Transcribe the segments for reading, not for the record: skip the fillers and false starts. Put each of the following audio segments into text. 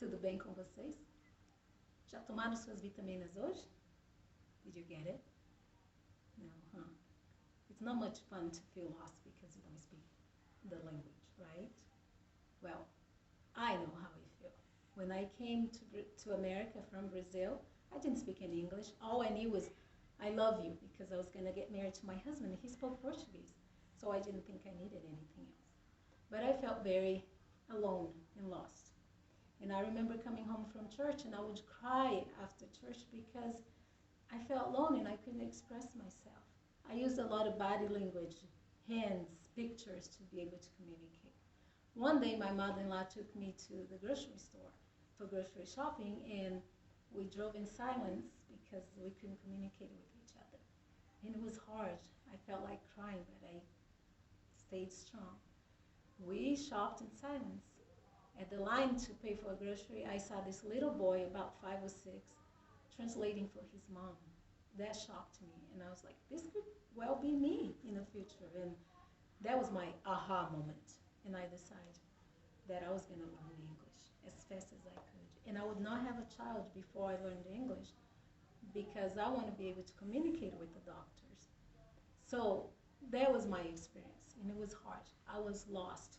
Tudo bem com vocês? Já tomaram suas vitaminas hoje? Did you get it? No, huh? It's not much fun to feel lost because you don't speak the language, right? Well, I know how you feel. When I came to America from Brazil, I didn't speak any English. All I knew was, I love you, because I was going to get married to my husband. He spoke Portuguese, so I didn't think I needed anything else. But I felt very alone and lost. And I remember coming home from church, and I would cry after church because I felt alone and I couldn't express myself. I used a lot of body language, hands, pictures to be able to communicate. One day, my mother-in-law took me to the grocery store for grocery shopping, and we drove in silence because we couldn't communicate with each other. And it was hard. I felt like crying, but I stayed strong. We shopped in silence. At the line to pay for a grocery, I saw this little boy, about 5 or 6, translating for his mom. That shocked me, and I was like, this could well be me in the future. And that was my aha moment. And I decided that I was going to learn English as fast as I could. And I would not have a child before I learned English because I want to be able to communicate with the doctors. So that was my experience, and it was hard. I was lost.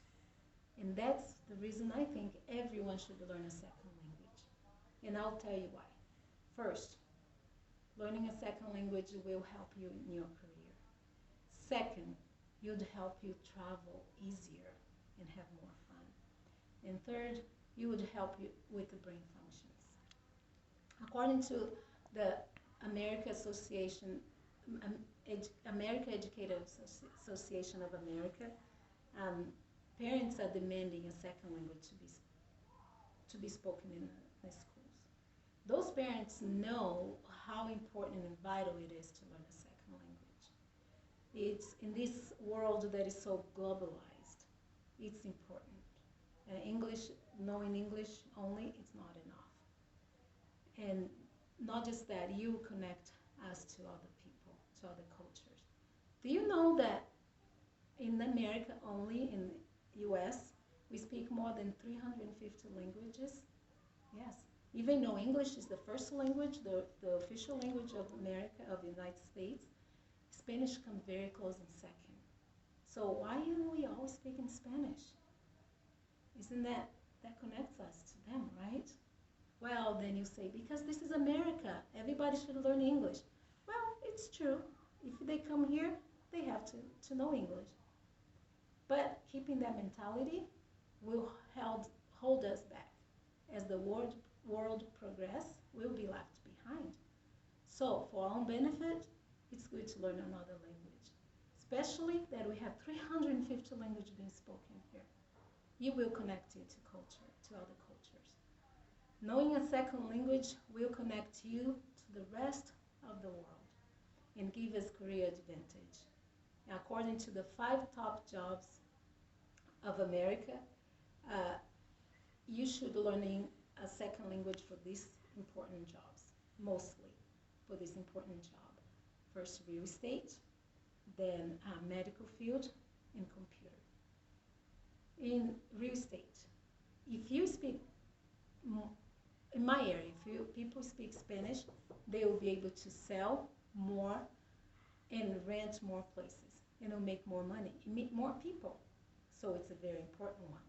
And that's the reason I think everyone should learn a second language. And I'll tell you why. First, learning a second language will help you in your career. Second, it would help you travel easier and have more fun. And third, it would help you with the brain functions. According to the American Educative Association of America, parents are demanding a second language to be spoken in the schools. Those parents know how important and vital it is to learn a second language. It's in this world that is so globalized, it's important. Knowing English only, it's not enough. And not just that, you connect us to other people, to other cultures. Do you know that in America only, in US, we speak more than 350 languages? Yes. Even though English is the first language, the official language of America, of the United States, Spanish comes very close in second. So why are we always speaking Spanish? Isn't that connects us to them, right? Well, then you say, because this is America, everybody should learn English. Well, it's true. If they come here, they have to know English. But keeping that mentality will hold us back. As the world progresses, we'll be left behind. So for our own benefit, it's good to learn another language, especially that we have 350 languages being spoken here. You will connect you to culture, to other cultures. Knowing a second language will connect you to the rest of the world and give us career advantage. According to the 5 top jobs of America, you should learn a second language for these important jobs, mostly for this important job. First, real estate, then medical field, and computer. In real estate, if you speak, in my area, if people speak Spanish, they will be able to sell more and rent more places, and it'll make more money, meet more people. So it's a very important one.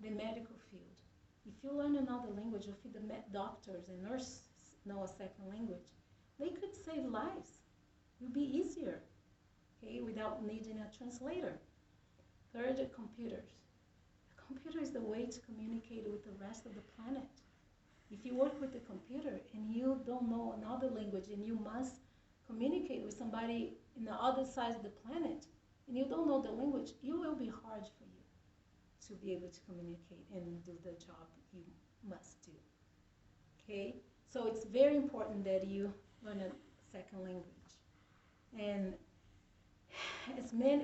The medical field. If you learn another language, or if the doctors and nurses know a second language, they could save lives. It will be easier, okay, without needing a translator. Third, computers. A computer is the way to communicate with the rest of the planet. If you work with a computer and you don't know another language and you must communicate with somebody in the other side of the planet and you don't know the language, it will be hard for you to be able to communicate and do the job you must do. Okay? So it's very important that you learn a second language. And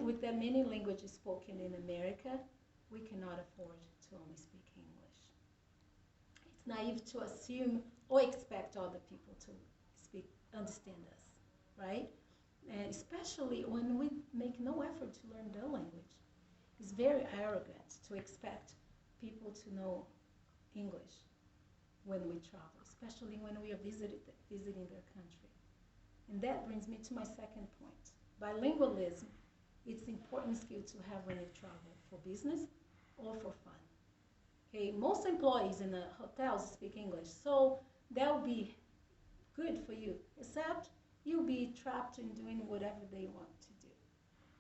with the many languages spoken in America, we cannot afford to only speak English. It's naive to assume or expect other people to understand us, right? And especially when we make no effort to learn their language. It's very arrogant to expect people to know English. when we travel, especially when we are visiting their country. And that brings me to my second point. Bilingualism, it's an important skill to have when you travel for business or for fun. Okay, most employees in the hotels speak English, so that will be good for you, except you'll be trapped in doing whatever they want to do.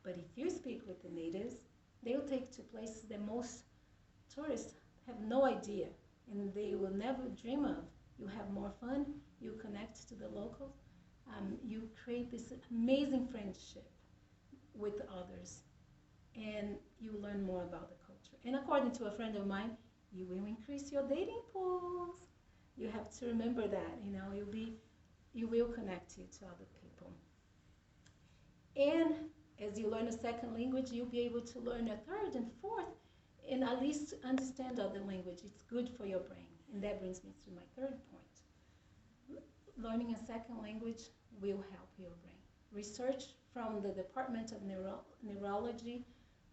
But if you speak with the natives, they'll take to places that most tourists have no idea and they will never dream of. You have more fun, you connect to the locals, you create this amazing friendship with others, and you learn more about the culture. And according to a friend of mine, you will increase your dating pools. You have to remember that, you will connect you to other people. And as you learn a second language, you'll be able to learn a third and fourth, and at least understand other language. It's good for your brain. And that brings me to my third point. Learning a second language will help your brain. Research from the Department of Neurology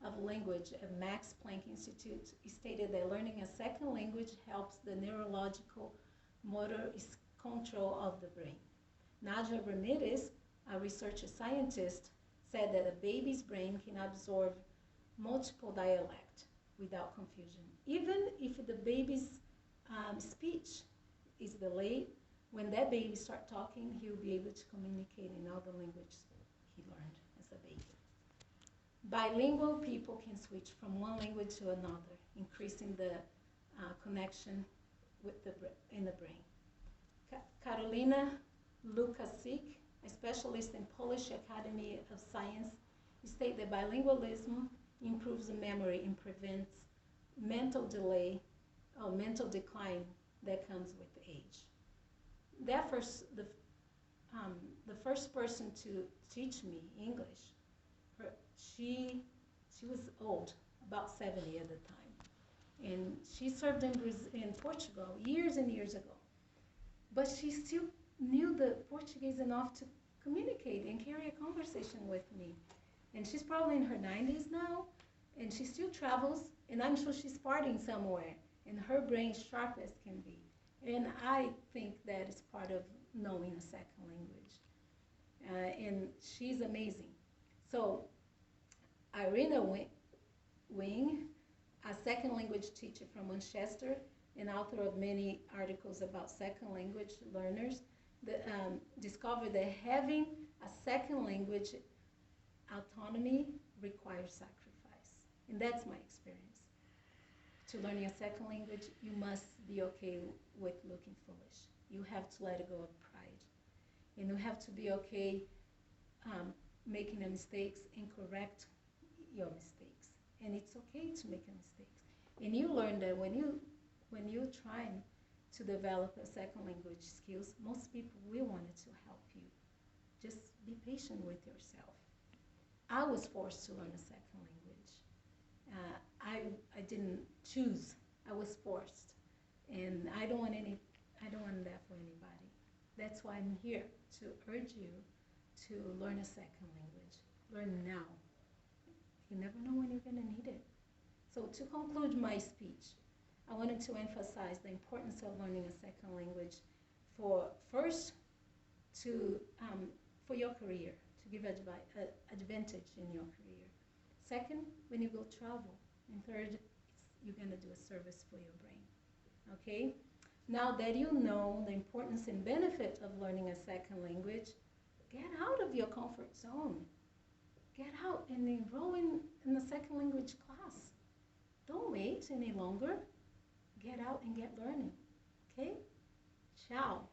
of Language at Max Planck Institute stated that learning a second language helps the neurological motor control of the brain. Nadia Ramirez, a research scientist, said that a baby's brain can absorb multiple dialects without confusion. Even if the baby's speech is delayed, when that baby starts talking, he'll be able to communicate in all the languages he learned as a baby. Bilingual people can switch from one language to another, increasing the connection in the brain. Karolina Lukasik, a specialist in Polish Academy of Science, stated that bilingualism improves memory and prevents mental delay or mental decline that comes with age. The first person to teach me English, she was old, about 70 at the time, and she served in Portugal years and years ago. But she still knew the Portuguese enough to communicate and carry a conversation with me. And she's probably in her 90s now, and she still travels, and I'm sure she's partying somewhere, and her brain's sharp as can be. And I think that is part of knowing a second language. And she's amazing. So Irina Wing, a second language teacher from Manchester and author of many articles about second language learners, discovered that having a second language autonomy requires sacrifice. And that's my experience. To learning a second language, you must be okay with looking foolish. You have to let go of pride. And you have to be okay making the mistakes and correct your mistakes. And it's okay to make mistakes. And you learn that when you're trying to develop a second language skills, most people will want to help you. Just be patient with yourself. I was forced to learn a second language. I didn't choose. I was forced, and I don't want that for anybody. That's why I'm here to urge you to learn a second language. Learn now. You never know when you're going to need it. So to conclude my speech, I wanted to emphasize the importance of learning a second language for your career, to give advantage in your career. Second, when you go travel. And third, you're going to do a service for your brain. Okay? Now that you know the importance and benefit of learning a second language, get out of your comfort zone. Get out and enroll in the second language class. Don't wait any longer. Get out and get learning. Okay? Ciao.